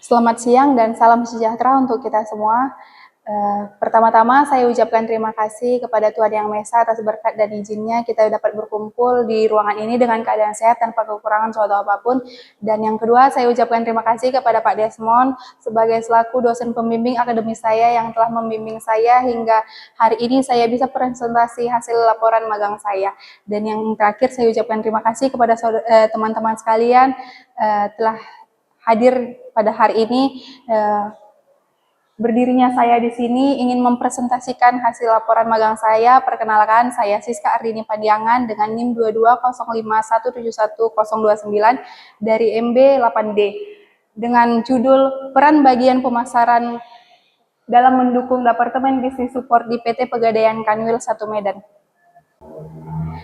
Selamat siang dan salam sejahtera untuk kita semua. Pertama-tama saya ucapkan terima kasih kepada Tuhan Yang Maha Esa atas berkat dan izinnya kita dapat berkumpul di ruangan ini dengan keadaan sehat tanpa kekurangan suatu apapun. Dan yang kedua, saya ucapkan terima kasih kepada Pak Desmond sebagai selaku dosen pembimbing akademi saya yang telah membimbing saya hingga hari ini saya bisa presentasi hasil laporan magang saya. Dan yang terakhir, saya ucapkan terima kasih kepada teman-teman sekalian telah hadir pada hari ini. Berdirinya saya di sini ingin mempresentasikan hasil laporan magang saya. Perkenalkan, saya Siska Ardini Padiangan dengan NIM 2205171029 dari MB 8D dengan judul Peran Bagian Pemasaran dalam mendukung Departemen Bisnis Support di PT Pegadaian Kanwil 1 Medan.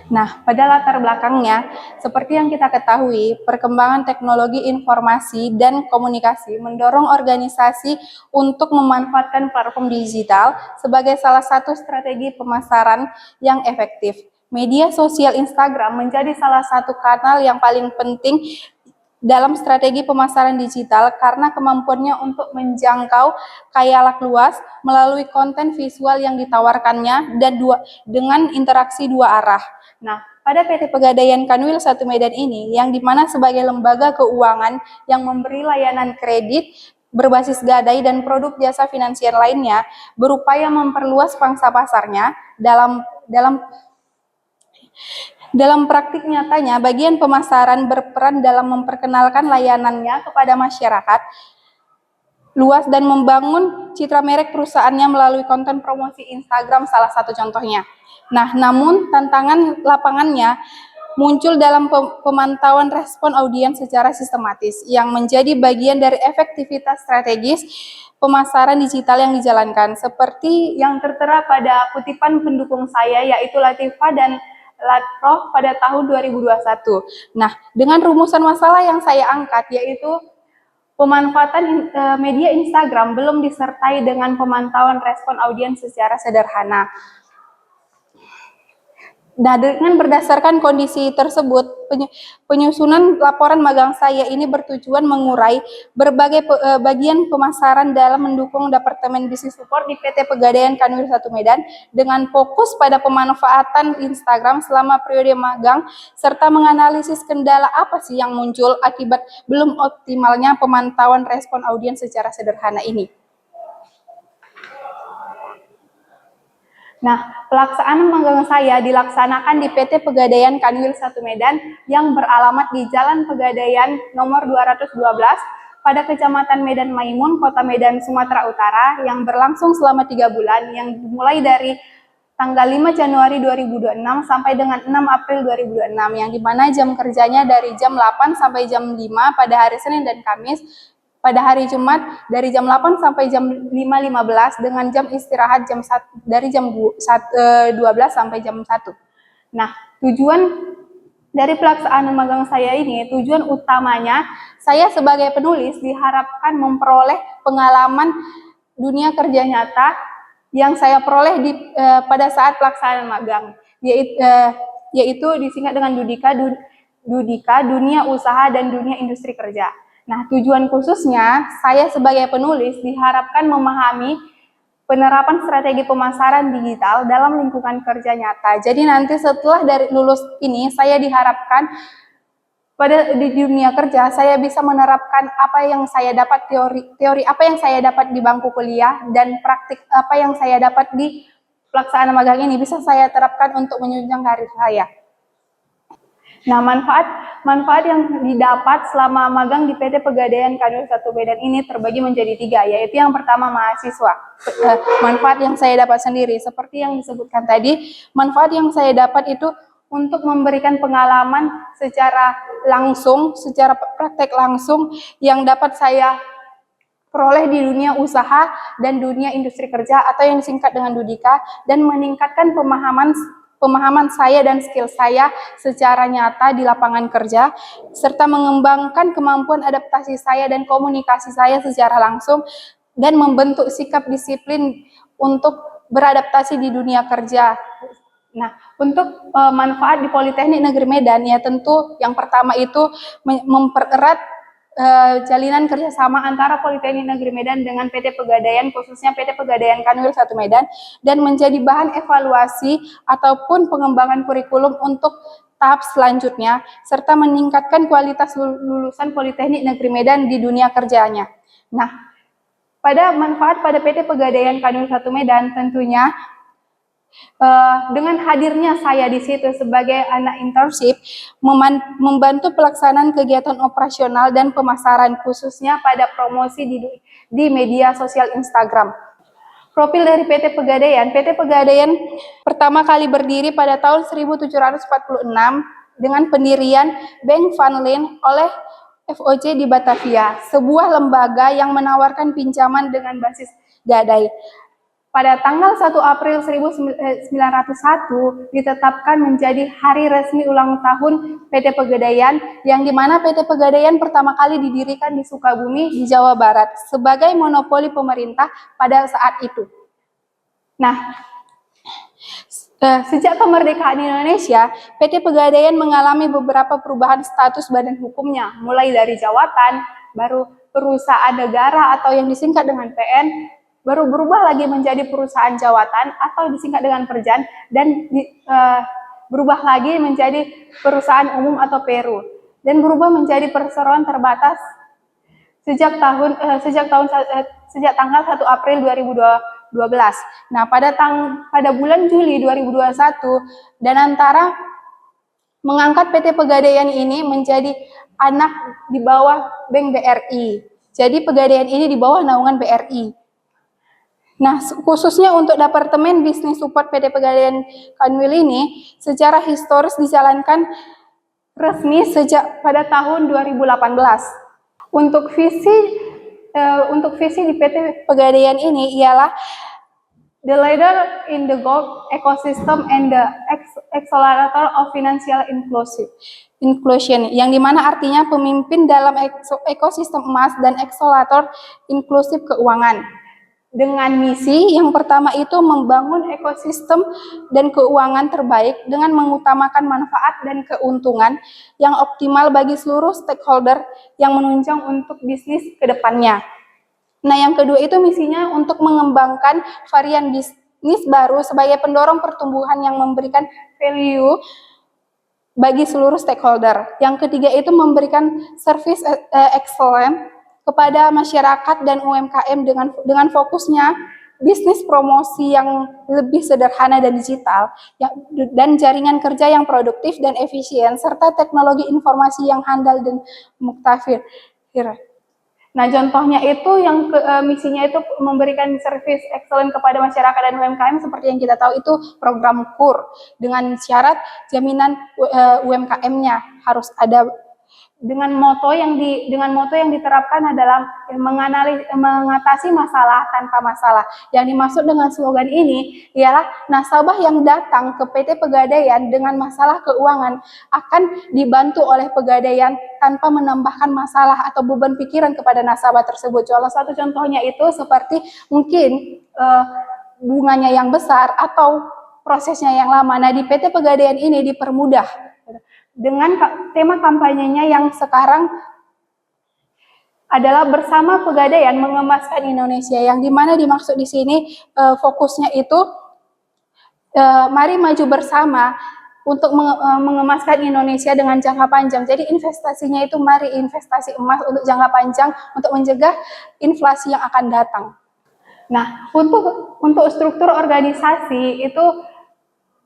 Nah, pada latar belakangnya, seperti yang kita ketahui, perkembangan teknologi informasi dan komunikasi mendorong organisasi untuk memanfaatkan platform digital sebagai salah satu strategi pemasaran yang efektif. Media sosial Instagram menjadi salah satu kanal yang paling penting dalam strategi pemasaran digital karena kemampuannya untuk menjangkau khayalak luas melalui konten visual yang ditawarkannya dan dengan interaksi dua arah. Nah, pada PT Pegadaian Kanwil 1 Medan ini, yang dimana sebagai lembaga keuangan yang memberi layanan kredit berbasis gadai dan produk jasa finansial lainnya, berupaya memperluas pangsa pasarnya dalam praktik nyatanya, bagian pemasaran berperan dalam memperkenalkan layanannya kepada masyarakat luas dan membangun citra merek perusahaannya melalui konten promosi Instagram salah satu contohnya. Nah, namun tantangan lapangannya muncul dalam pemantauan respon audiens secara sistematis yang menjadi bagian dari efektivitas strategis pemasaran digital yang dijalankan, seperti yang tertera pada kutipan pendukung saya yaitu Latifah dan Latrof pada tahun 2021. Nah, dengan rumusan masalah yang saya angkat yaitu pemanfaatan media Instagram belum disertai dengan pemantauan respon audiens secara sederhana. Nah, dengan berdasarkan kondisi tersebut, penyusunan laporan magang saya ini bertujuan mengurai berbagai bagian pemasaran dalam mendukung Departemen Bisnis Support di PT Pegadaian Kanwil 1 Medan dengan fokus pada pemanfaatan Instagram selama periode magang serta menganalisis kendala apa sih yang muncul akibat belum optimalnya pemantauan respon audiens secara sederhana ini. Nah, pelaksanaan magang saya dilaksanakan di PT Pegadaian Kanwil 1 Medan yang beralamat di Jalan Pegadaian nomor 212 pada Kecamatan Medan Maimun, Kota Medan, Sumatera Utara yang berlangsung selama 3 bulan yang dimulai dari tanggal 5 Januari 2026 sampai dengan 6 April 2026 yang dimana jam kerjanya dari jam 8 sampai jam 5 pada hari Senin dan Kamis. Pada hari Jumat dari jam 8 sampai jam 5.15 dengan jam istirahat dari jam 12 sampai jam 1. Nah, tujuan dari pelaksanaan magang saya ini, tujuan utamanya saya sebagai penulis diharapkan memperoleh pengalaman dunia kerja nyata yang saya peroleh pada saat pelaksanaan magang, yaitu disingkat dengan Dudika, dunia usaha dan dunia industri kerja. Nah, tujuan khususnya saya sebagai penulis diharapkan memahami penerapan strategi pemasaran digital dalam lingkungan kerja nyata. Jadi nanti setelah dari lulus ini saya diharapkan di dunia kerja saya bisa menerapkan apa yang saya dapat teori apa yang saya dapat di bangku kuliah dan praktik apa yang saya dapat di pelaksanaan magang ini bisa saya terapkan untuk menunjang karir saya. Nah, manfaat yang didapat selama magang di PT Pegadaian Kanwil 1 Medan ini terbagi menjadi 3, yaitu yang pertama mahasiswa. Manfaat yang saya dapat sendiri, seperti yang disebutkan tadi, manfaat yang saya dapat itu untuk memberikan pengalaman secara praktek langsung yang dapat saya peroleh di dunia usaha dan dunia industri kerja atau yang disingkat dengan Dudika dan meningkatkan pemahaman saya dan skill saya secara nyata di lapangan kerja, serta mengembangkan kemampuan adaptasi saya dan komunikasi saya secara langsung, dan membentuk sikap disiplin untuk beradaptasi di dunia kerja. Nah, untuk manfaat di Politeknik Negeri Medan, ya tentu yang pertama itu mempererat jalinan kerjasama antara Politeknik Negeri Medan dengan PT Pegadaian, khususnya PT Pegadaian Kanwil 1 Medan, dan menjadi bahan evaluasi ataupun pengembangan kurikulum untuk tahap selanjutnya, serta meningkatkan kualitas lulusan Politeknik Negeri Medan di dunia kerjanya. Nah, pada manfaat pada PT Pegadaian Kanwil 1 Medan tentunya dengan hadirnya saya di situ sebagai anak internship membantu pelaksanaan kegiatan operasional dan pemasaran khususnya pada promosi di media sosial Instagram. Profil dari PT Pegadaian pertama kali berdiri pada tahun 1746 dengan pendirian Bank Van Lin oleh FOC di Batavia, sebuah lembaga yang menawarkan pinjaman dengan basis gadai. Pada tanggal 1 April 1901 ditetapkan menjadi hari resmi ulang tahun PT Pegadaian, yang dimana PT Pegadaian pertama kali didirikan di Sukabumi di Jawa Barat sebagai monopoli pemerintah pada saat itu. Nah, sejak kemerdekaan Indonesia, PT Pegadaian mengalami beberapa perubahan status badan hukumnya, mulai dari jawatan, baru perusahaan negara atau yang disingkat dengan PN, baru berubah lagi menjadi perusahaan jawatan atau disingkat dengan Perjan, dan berubah lagi menjadi perusahaan umum atau Peru, dan berubah menjadi perseroan terbatas sejak tanggal 1 April 2012. Nah, pada bulan Juli 2021, Danantara mengangkat PT Pegadaian ini menjadi anak di bawah Bank BRI. Jadi Pegadaian ini di bawah naungan BRI. Nah, khususnya untuk Departemen Bisnis Support PT Pegadaian Kanwil ini secara historis dijalankan resmi sejak pada tahun 2018. Untuk visi di PT Pegadaian ini ialah the leader in the gold ecosystem and the accelerator of financial inclusion, yang dimana artinya pemimpin dalam ekosistem emas dan akselerator inklusif keuangan. Dengan misi yang pertama itu membangun ekosistem dan keuangan terbaik dengan mengutamakan manfaat dan keuntungan yang optimal bagi seluruh stakeholder yang menunjang untuk bisnis ke depannya. Nah, yang kedua itu misinya untuk mengembangkan varian bisnis baru sebagai pendorong pertumbuhan yang memberikan value bagi seluruh stakeholder. Yang ketiga itu memberikan service excellent kepada masyarakat dan UMKM dengan fokusnya bisnis promosi yang lebih sederhana dan digital, dan jaringan kerja yang produktif dan efisien, serta teknologi informasi yang handal dan muktafir. Nah, contohnya itu yang misinya itu memberikan service excellent kepada masyarakat dan UMKM, seperti yang kita tahu itu program KUR dengan syarat jaminan UMKM-nya harus ada dengan moto yang diterapkan adalah mengatasi masalah tanpa masalah. Yang dimaksud dengan slogan ini ialah nasabah yang datang ke PT Pegadaian dengan masalah keuangan akan dibantu oleh Pegadaian tanpa menambahkan masalah atau beban pikiran kepada nasabah tersebut. Salah satu contohnya itu seperti mungkin bunganya yang besar atau prosesnya yang lama. Nah, di PT Pegadaian ini dipermudah dengan tema kampanyenya yang sekarang adalah bersama Pegadaian mengemaskan Indonesia, yang dimana dimaksud di sini fokusnya itu mari maju bersama untuk mengemaskan Indonesia dengan jangka panjang. Jadi investasinya itu mari investasi emas untuk jangka panjang untuk mencegah inflasi yang akan datang. Nah, untuk struktur organisasi itu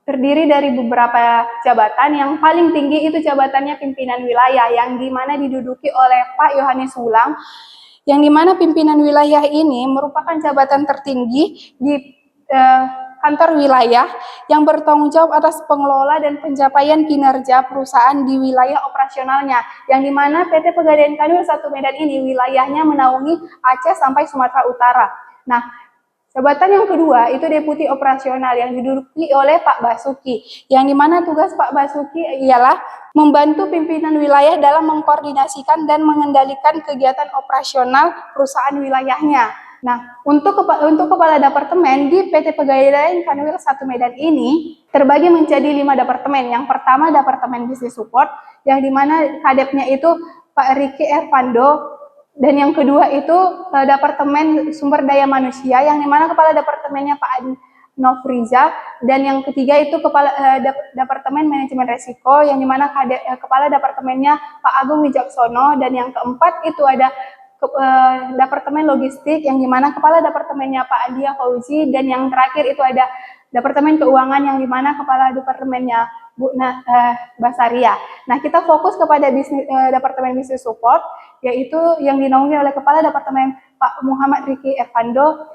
terdiri dari beberapa jabatan. Yang paling tinggi itu jabatannya pimpinan wilayah, yang dimana diduduki oleh Pak Yohanes Wulang, yang dimana pimpinan wilayah ini merupakan jabatan tertinggi di kantor wilayah yang bertanggung jawab atas pengelola dan pencapaian kinerja perusahaan di wilayah operasionalnya, yang dimana PT Pegadaian Kanwil 1 Medan ini wilayahnya menaungi Aceh sampai Sumatera Utara. Nah, jabatan yang kedua itu Deputi Operasional yang diduduki oleh Pak Basuki, yang dimana tugas Pak Basuki ialah membantu pimpinan wilayah dalam mengkoordinasikan dan mengendalikan kegiatan operasional perusahaan wilayahnya. Nah, untuk kepala departemen di PT Pegadaian Kanwil 1 Medan ini terbagi menjadi 5 departemen. Yang pertama Departemen Bisnis Support, yang dimana kadepnya itu Pak Ricky Ervando, dan yang kedua itu Departemen Sumber Daya Manusia, yang dimana kepala departemennya Pak Nofriza, dan yang ketiga itu kepala Departemen Manajemen Resiko, yang dimana kepala departemennya Pak Agung Wijaksono, dan yang keempat itu ada Departemen Logistik, yang dimana kepala departemennya Pak Andia Fauzi, dan yang terakhir itu ada Departemen Keuangan, yang dimana kepala departemennya Bu Basaria. Nah, kita fokus kepada Departemen Business Support, yaitu yang dinaungi oleh kepala departemen Pak Muhammad Ricky Ervando,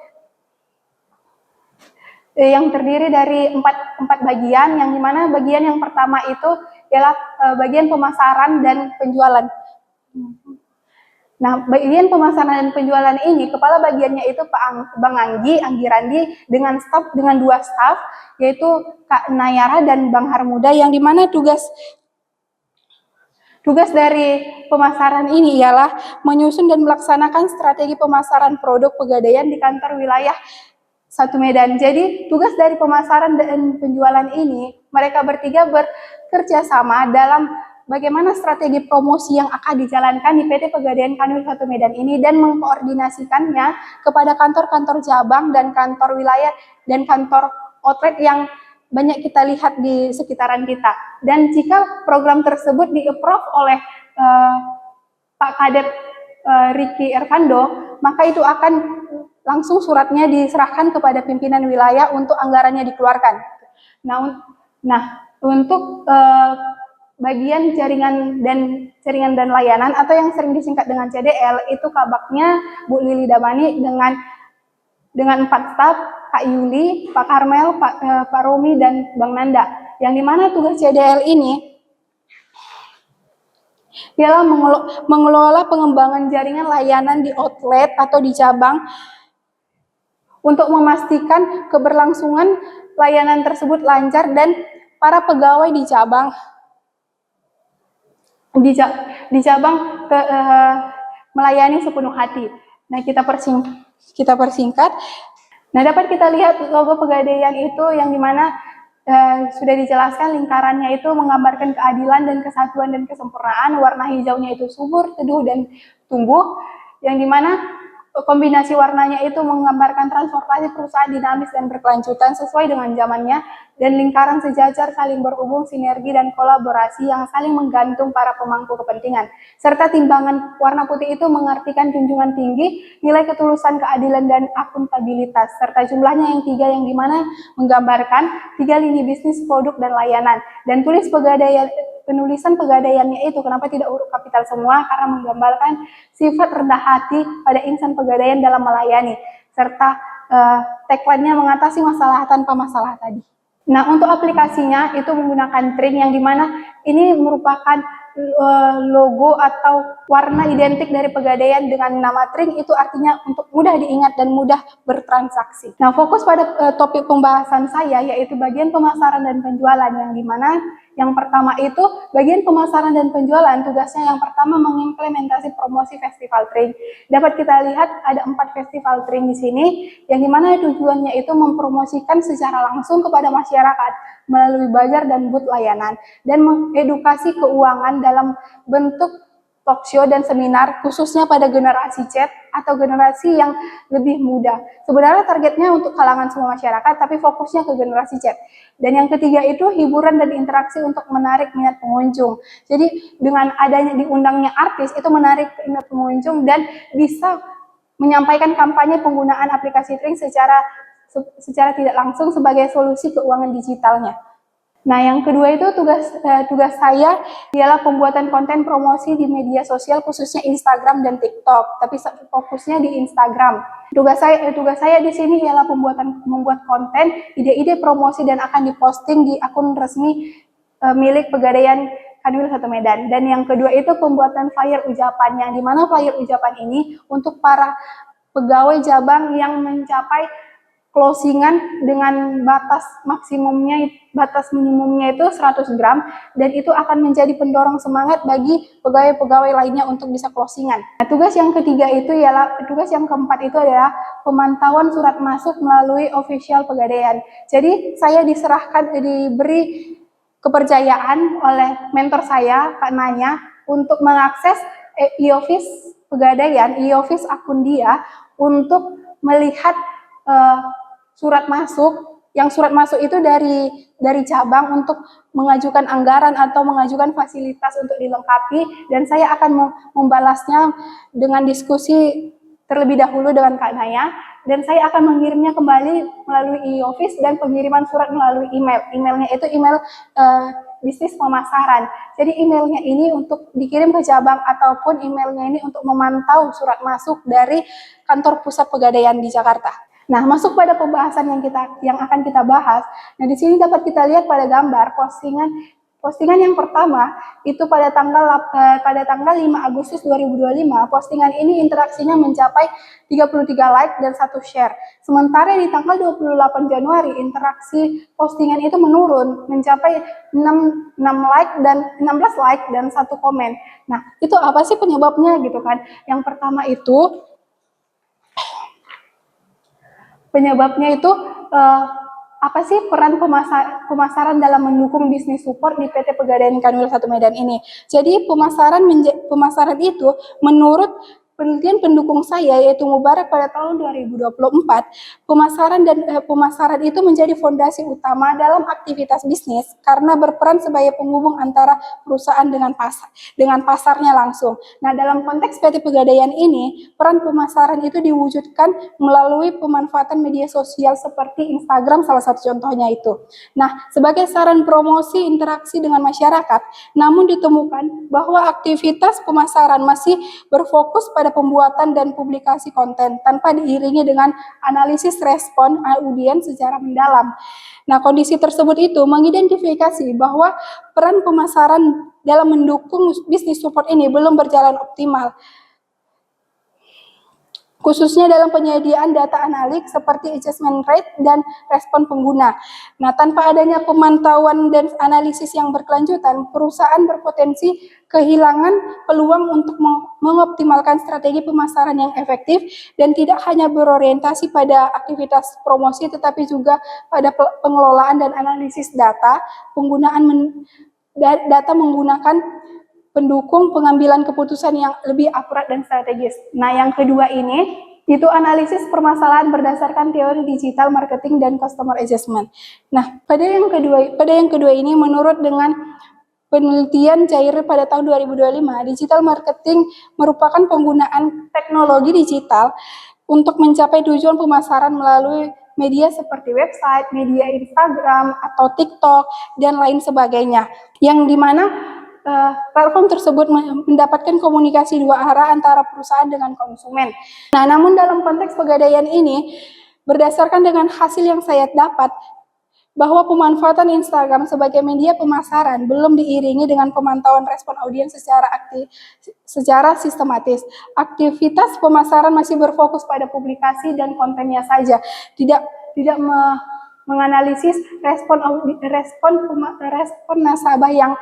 yang terdiri dari empat bagian, yang dimana bagian yang pertama itu ialah bagian pemasaran dan penjualan. Nah, bagian pemasaran dan penjualan ini, kepala bagiannya itu Bang Anggi Randi, dengan dua staf, yaitu Kak Nayara dan Bang Harmuda, yang dimana tugas dari pemasaran ini ialah menyusun dan melaksanakan strategi pemasaran produk Pegadaian di kantor wilayah 1 Medan. Jadi tugas dari pemasaran dan penjualan ini, mereka bertiga bekerja sama dalam bagaimana strategi promosi yang akan dijalankan di PT Pegadaian Kanwil 1 Medan ini, dan mengkoordinasikannya kepada kantor-kantor cabang dan kantor wilayah dan kantor outlet yang banyak kita lihat di sekitaran kita. Dan jika program tersebut di-approve oleh Pak Kadep Ricky Ervando, maka itu akan langsung suratnya diserahkan kepada pimpinan wilayah untuk anggarannya dikeluarkan. Nah, untuk bagian jaringan dan layanan atau yang sering disingkat dengan CDL, itu kabaknya Bu Lili Damani dengan 4 staf, Kak Yuli, Pak Karmel, Pak Romi, dan Bang Nanda. Yang dimana tugas CDL ini ialah mengelola pengembangan jaringan layanan di outlet atau di cabang untuk memastikan keberlangsungan layanan tersebut lancar dan para pegawai di cabang melayani sepenuh hati. Nah, kita persingkat. Nah, dapat kita lihat logo Pegadaian itu, yang dimana sudah dijelaskan lingkarannya itu menggambarkan keadilan dan kesatuan dan kesempurnaan. Warna hijaunya itu subur, teduh, dan tumbuh, yang dimana kombinasi warnanya itu menggambarkan transportasi perusahaan dinamis dan berkelanjutan sesuai dengan zamannya, dan lingkaran sejajar saling berhubung, sinergi, dan kolaborasi yang saling menggantung para pemangku kepentingan. Serta timbangan warna putih itu mengartikan junjungan tinggi, nilai ketulusan, keadilan, dan akuntabilitas, serta jumlahnya yang 3, yang dimana menggambarkan 3 lini bisnis, produk, dan layanan. Dan penulisan Pegadaiannya itu kenapa tidak huruf kapital semua, karena menggambarkan sifat rendah hati pada insan Pegadaian dalam melayani, serta tagline-nya mengatasi masalah tanpa masalah tadi. Nah, untuk aplikasinya itu menggunakan Tring, yang dimana ini merupakan logo atau warna identik dari Pegadaian dengan nama Tring, itu artinya untuk mudah diingat dan mudah bertransaksi. Nah, fokus pada topik pembahasan saya yaitu bagian pemasaran dan penjualan, yang dimana yang pertama itu bagian pemasaran dan penjualan, tugasnya yang pertama mengimplementasi promosi festival Tring. Dapat kita lihat ada 4 festival Tring di sini, yang dimana tujuannya itu mempromosikan secara langsung kepada masyarakat melalui bazar dan booth layanan, dan mengedukasi keuangan dalam bentuk talk show dan seminar, khususnya pada generasi Z atau generasi yang lebih muda. Sebenarnya targetnya untuk kalangan semua masyarakat, tapi fokusnya ke generasi Z. Dan yang ketiga itu hiburan dan interaksi untuk menarik minat pengunjung. Jadi dengan adanya diundangnya artis itu menarik minat pengunjung dan bisa menyampaikan kampanye penggunaan aplikasi Tring secara tidak langsung sebagai solusi keuangan digitalnya. Nah, yang kedua itu tugas saya ialah pembuatan konten promosi di media sosial, khususnya Instagram dan TikTok, tapi fokusnya di Instagram. Tugas saya di sini ialah membuat konten, ide-ide promosi, dan akan diposting di akun resmi milik Pegadaian Kanwil 1 Medan. Dan yang kedua itu pembuatan flyer ucapan, yang dimana flyer ucapan ini untuk para pegawai cabang yang mencapai closingan dengan batas minimumnya itu 100 gram, dan itu akan menjadi pendorong semangat bagi pegawai-pegawai lainnya untuk bisa closingan. Nah, tugas yang keempat itu adalah pemantauan surat masuk melalui official Pegadaian. Jadi saya diberi kepercayaan oleh mentor saya, Kak Nanya, untuk mengakses e-office Pegadaian, e-office akun dia untuk melihat surat masuk, yang surat masuk itu dari cabang untuk mengajukan anggaran atau mengajukan fasilitas untuk dilengkapi, dan saya akan membalasnya dengan diskusi terlebih dahulu dengan Kak Naya, dan saya akan mengirimnya kembali melalui e-office dan pengiriman surat melalui email. Emailnya itu email bisnis pemasaran. Jadi emailnya ini untuk dikirim ke cabang ataupun emailnya ini untuk memantau surat masuk dari kantor pusat Pegadaian di Jakarta. Nah, masuk pada pembahasan yang akan kita bahas. Nah, di sini dapat kita lihat pada gambar postingan yang pertama itu pada tanggal 5 Agustus 2025. Postingan ini interaksinya mencapai 33 like dan 1 share. Sementara di tanggal 28 Januari interaksi postingan itu menurun mencapai 16 like dan 1 komen. Nah, itu apa sih penyebabnya gitu kan? Yang pertama itu penyebabnya itu apa sih peran pemasaran dalam mendukung bisnis support di PT Pegadaian Kanwil 1 Medan ini? Jadi pemasaran itu menurut penelitian pendukung saya yaitu Mubarak pada tahun 2024, pemasaran itu menjadi fondasi utama dalam aktivitas bisnis karena berperan sebagai penghubung antara perusahaan dengan pasarnya langsung. Nah, dalam konteks PT Pegadaian ini, peran pemasaran itu diwujudkan melalui pemanfaatan media sosial seperti Instagram salah satu contohnya itu. Nah, sebagai saran promosi interaksi dengan masyarakat, namun ditemukan bahwa aktivitas pemasaran masih berfokus pada pembuatan dan publikasi konten tanpa diiringi dengan analisis respon audiens secara mendalam. Nah, kondisi tersebut itu mengidentifikasi bahwa peran pemasaran dalam mendukung bisnis support ini belum berjalan optimal, khususnya dalam penyediaan data analik seperti engagement rate dan respon pengguna. Nah, tanpa adanya pemantauan dan analisis yang berkelanjutan, perusahaan berpotensi kehilangan peluang untuk mengoptimalkan strategi pemasaran yang efektif dan tidak hanya berorientasi pada aktivitas promosi, tetapi juga pada pengelolaan dan analisis data, data menggunakan pendukung pengambilan keputusan yang lebih akurat dan strategis. Nah, yang kedua ini itu analisis permasalahan berdasarkan teori digital marketing dan customer engagement. Nah, pada yang kedua ini menurut dengan penelitian Jair pada tahun 2025, digital marketing merupakan penggunaan teknologi digital untuk mencapai tujuan pemasaran melalui media seperti website, media Instagram atau TikTok dan lain sebagainya, yang dimana platform tersebut mendapatkan komunikasi dua arah antara perusahaan dengan konsumen. Nah, namun dalam konteks Pegadaian ini, berdasarkan dengan hasil yang saya dapat, bahwa pemanfaatan Instagram sebagai media pemasaran belum diiringi dengan pemantauan respon audiens secara sistematis. Aktivitas pemasaran masih berfokus pada publikasi dan kontennya saja, tidak menganalisis respon nasabah yang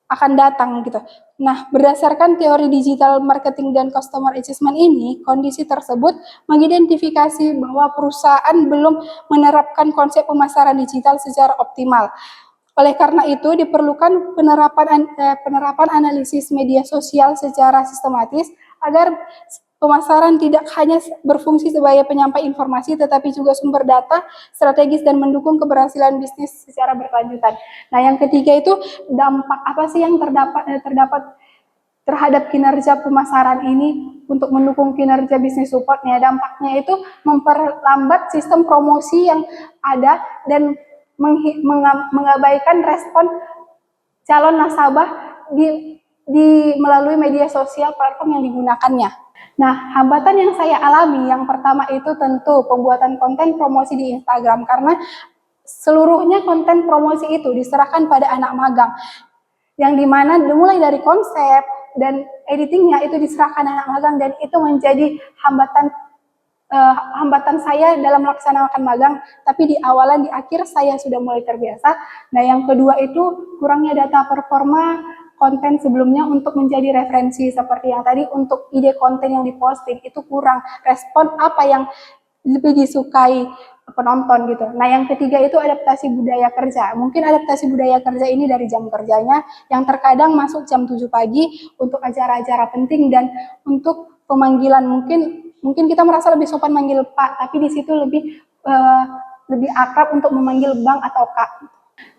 akan datang gitu. Nah, berdasarkan teori digital marketing dan customer engagement ini, kondisi tersebut mengidentifikasi bahwa perusahaan belum menerapkan konsep pemasaran digital secara optimal. Oleh karena itu, diperlukan penerapan analisis media sosial secara sistematis agar pemasaran tidak hanya berfungsi sebagai penyampai informasi, tetapi juga sumber data strategis dan mendukung keberhasilan bisnis secara berkelanjutan. Nah, yang ketiga itu dampak apa sih yang terdapat terhadap kinerja pemasaran ini untuk mendukung kinerja bisnis supportnya. Dampaknya itu memperlambat sistem promosi yang ada dan mengabaikan respon calon nasabah melalui media sosial platform yang digunakannya. Nah, hambatan yang saya alami yang pertama itu tentu pembuatan konten promosi di Instagram, karena seluruhnya konten promosi itu diserahkan pada anak magang, yang dimana mulai dari konsep dan editingnya itu diserahkan anak magang, dan itu menjadi hambatan saya dalam melaksanakan magang, tapi di akhir saya sudah mulai terbiasa. Nah, yang kedua itu kurangnya data performa konten sebelumnya untuk menjadi referensi, seperti yang tadi untuk ide konten yang diposting itu kurang, respon apa yang lebih disukai penonton gitu. Nah, yang ketiga itu adaptasi budaya kerja. Mungkin adaptasi budaya kerja ini dari jam kerjanya yang terkadang masuk jam 7 pagi untuk acara-acara penting dan untuk pemanggilan mungkin kita merasa lebih sopan manggil Pak, tapi di situ lebih akrab untuk memanggil Bang atau Kak.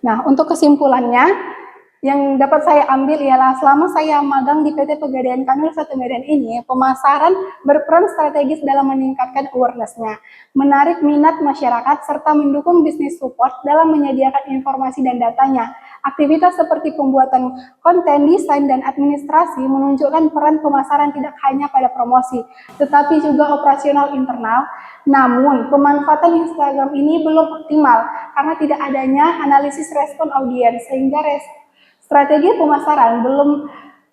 Nah, untuk kesimpulannya, yang dapat saya ambil ialah selama saya magang di PT Pegadaian Kanwil 1 Medan ini, pemasaran berperan strategis dalam meningkatkan awareness-nya, menarik minat masyarakat, serta mendukung bisnis support dalam menyediakan informasi dan datanya. Aktivitas seperti pembuatan konten, desain, dan administrasi menunjukkan peran pemasaran tidak hanya pada promosi, tetapi juga operasional internal. Namun, pemanfaatan Instagram ini belum optimal karena tidak adanya analisis respon audiens, sehingga strategi pemasaran belum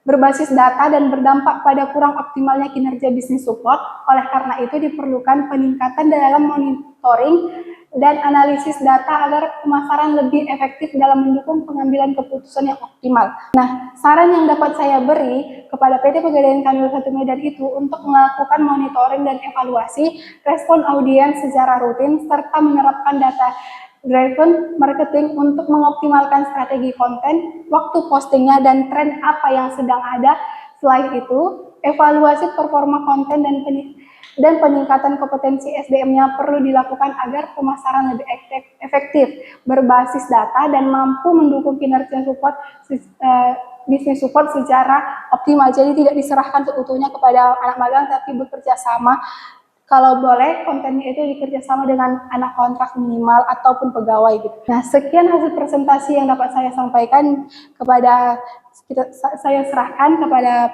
berbasis data dan berdampak pada kurang optimalnya kinerja bisnis support. Oleh karena itu diperlukan peningkatan dalam monitoring dan analisis data agar pemasaran lebih efektif dalam mendukung pengambilan keputusan yang optimal. Nah, saran yang dapat saya beri kepada PT Pegadaian Kanwil 1 Medan itu untuk melakukan monitoring dan evaluasi respon audiens secara rutin serta menerapkan data driven marketing untuk mengoptimalkan strategi konten, waktu postingnya, dan tren apa yang sedang ada. Selain itu, evaluasi performa konten dan peningkatan kompetensi SDM-nya perlu dilakukan agar pemasaran lebih efektif, berbasis data, dan mampu mendukung kinerja bisnis support secara optimal. Jadi tidak diserahkan seutuhnya kepada anak magang, tapi bekerja sama. Kalau boleh kontennya itu dikerjasama dengan anak kontrak minimal ataupun pegawai gitu. Nah, sekian hasil presentasi yang dapat saya sampaikan saya serahkan kepada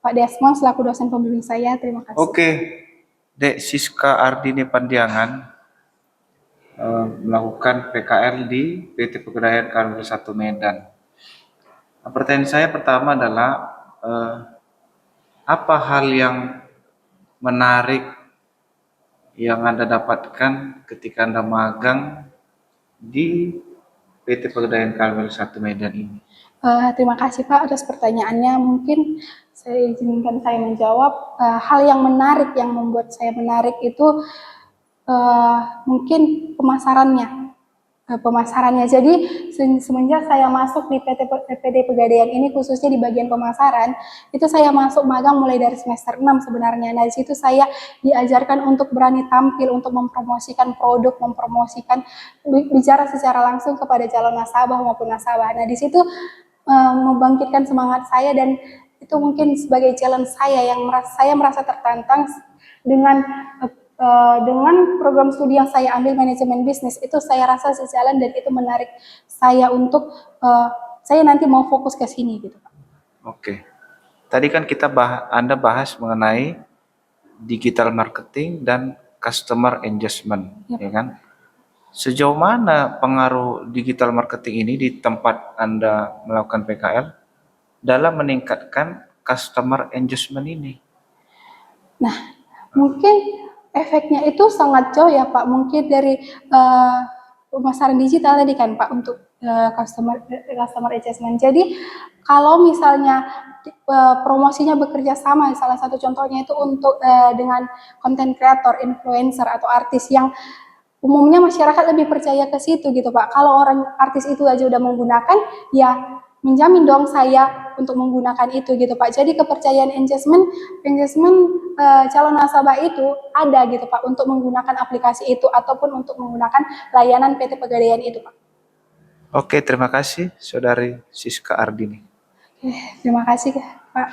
Pak Desmond selaku dosen pembimbing saya. Terima kasih. Oke, Dek Siska Ardini Pandiangan melakukan PKL di PT Pegadaian Kanwil 1 Medan. Pertanyaan saya pertama adalah apa hal yang menarik yang Anda dapatkan ketika Anda magang di PT Pegadaian Kanwil 1 Medan ini? Terima kasih Pak atas pertanyaannya. Mungkin saya izinkan saya menjawab. Hal yang menarik yang membuat saya menarik itu mungkin pemasarannya. Jadi semenjak saya masuk di PT Pegadaian ini, khususnya di bagian pemasaran, itu saya masuk magang mulai dari semester 6 sebenarnya. Nah, di situ saya diajarkan untuk berani tampil, untuk mempromosikan produk, bicara secara langsung kepada calon nasabah maupun nasabah. Nah, di situ membangkitkan semangat saya, dan itu mungkin sebagai challenge saya yang saya merasa tertantang dengan program studi yang saya ambil, manajemen bisnis. Itu saya rasa sejalan dan itu menarik saya untuk saya nanti mau fokus ke sini gitu Pak. Oke. Tadi kan Anda bahas mengenai digital marketing dan customer engagement, ya kan? Sejauh mana pengaruh digital marketing ini di tempat Anda melakukan PKL dalam meningkatkan customer engagement ini? Nah, mungkin efeknya itu sangat jauh ya Pak. Mungkin dari pemasaran digital tadi kan Pak untuk customer engagement. Jadi kalau misalnya promosinya bekerja sama, salah satu contohnya itu untuk dengan content creator, influencer atau artis yang umumnya masyarakat lebih percaya ke situ gitu Pak. Kalau orang artis itu aja udah menggunakan, ya menjamin dong saya untuk menggunakan itu gitu Pak. Jadi kepercayaan engagement calon nasabah itu ada gitu Pak untuk menggunakan aplikasi itu ataupun untuk menggunakan layanan PT Pegadaian itu Pak. Oke, terima kasih Saudari Siska Ardini. Terima kasih Pak.